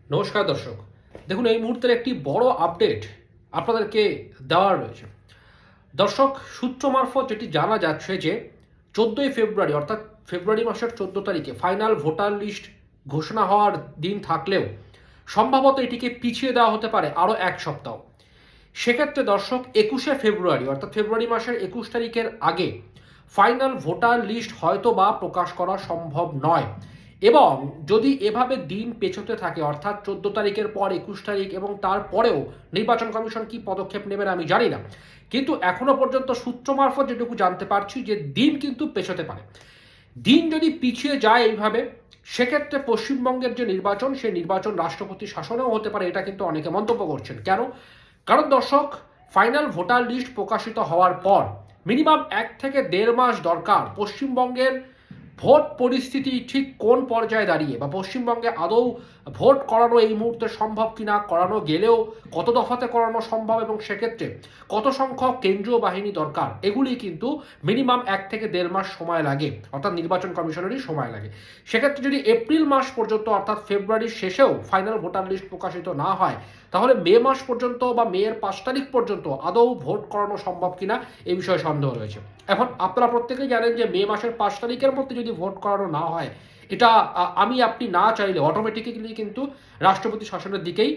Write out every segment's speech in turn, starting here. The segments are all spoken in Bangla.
নমস্কার দর্শক, দেখুন এই মুহূর্তের একটি বড় আপডেট আপনাদেরকে দেওয়া রয়েছে। দর্শক, সূত্র মারফত যেটি জানা যাচ্ছে যে 14ই ফেব্রুয়ারি অর্থাৎ ফেব্রুয়ারি মাসের 14 তারিখে ফাইনাল ভোটার লিস্ট ঘোষণা হওয়ার দিন থাকলেও সম্ভবত এটিকে পিছিয়ে দেওয়া হতে পারে আরও এক সপ্তাহ। সেক্ষেত্রে দর্শক, 21শে ফেব্রুয়ারি অর্থাৎ ফেব্রুয়ারি মাসের 21 তারিখের আগে ফাইনাল ভোটার লিস্ট হয়তো বা প্রকাশ করা সম্ভব নয়। এবং যদি এভাবে দিন পেছোতে থাকে অর্থাৎ 14 তারিখের পর 21 তারিখ এবং তারপরেও নির্বাচন কমিশন কি পদক্ষেপ নেবেন আমি জানি না, কিন্তু এখনো পর্যন্ত সূত্র মারফত যেটুকু জানতে পারছি যে দিন কিন্তু পেছোতে পারে। দিন যদি পিছিয়ে যায় এইভাবে, সেক্ষেত্রে পশ্চিমবঙ্গের যে নির্বাচন, সেই নির্বাচন রাষ্ট্রপতি শাসনেও হতে পারে, এটা কিন্তু অনেকে মন্তব্য করছেন। কেন? কারণ দর্শক, ফাইনাল ভোটার লিস্ট প্রকাশিত হওয়ার পর মিনিমাম 1 থেকে 1.5 মাস দরকার পশ্চিমবঙ্গের ভোট পরিস্থিতি ঠিক কোন পর্যায়ে দাঁড়িয়ে, বা পশ্চিমবঙ্গে আদৌ ভোট করানো এই মুহূর্তে সম্ভব কিনা, করানো গেলেও কত দফাতে করানো সম্ভব এবং সেক্ষেত্রে কত সংখ্যক কেন্দ্রীয় বাহিনী দরকার, এগুলি কিন্তু মিনিমাম 1 থেকে 1.5 মাস সময় লাগে, অর্থাৎ নির্বাচন কমিশনেরই সময় লাগে। সেক্ষেত্রে যদি এপ্রিল মাস পর্যন্ত অর্থাৎ ফেব্রুয়ারির শেষেও ফাইনাল ভোটার লিস্ট প্রকাশিত না হয়, তাহলে মে মাস পর্যন্ত বা মেয়ের 5 তারিখ পর্যন্ত আদৌ ভোট করানো সম্ভব কিনা এই বিষয়ে সন্দেহ রয়েছে। এখন আপনারা প্রত্যেকেই জানেন যে মে মাসের 5 তারিখের মধ্যে যদি ভোট করানো না হয়, এটা আমি আপনি না চাইলে অটোমেটিক্যালি কিন্তু রাষ্ট্রপতি শাসনের দিকেই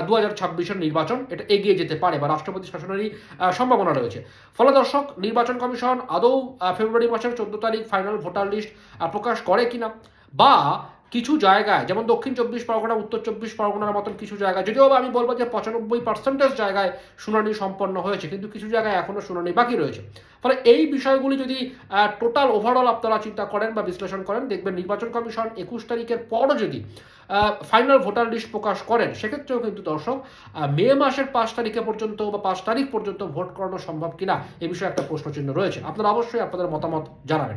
2026-এর নির্বাচন এটা এগিয়ে যেতে পারে, বা রাষ্ট্রপতি শাসনেরই সম্ভাবনা রয়েছে। ফলে দর্শক, নির্বাচন কমিশন আদৌ ফেব্রুয়ারি মাসের 14 তারিখ ফাইনাল ভোটার লিস্ট প্রকাশ করে কিনা, বা কিছু জায়গায় যেমন দক্ষিণ 24 পরগনা, উত্তর 24 পরগনার মতন কিছু জায়গায়, যদিও আমি বলবো যে 95% জায়গায় শুনানি সম্পন্ন হয়েছে, কিন্তু কিছু জায়গায় এখনও শুনানি বাকি রয়েছে। ফলে এই বিষয়গুলি যদি টোটাল ওভারঅল আপনারা চিন্তা করেন বা বিশ্লেষণ করেন, দেখবেন নির্বাচন কমিশন 21 তারিখের পরও যদি ফাইনাল ভোটার লিস্ট প্রকাশ করেন, সেক্ষেত্রেও কিন্তু দর্শক মে মাসের 5 তারিখে পর্যন্ত বা 5 তারিখ পর্যন্ত ভোট করানো সম্ভব কিনা এ বিষয়ে একটা প্রশ্নচিহ্ন রয়েছে। আপনারা অবশ্যই আপনাদের মতামত জানাবেন।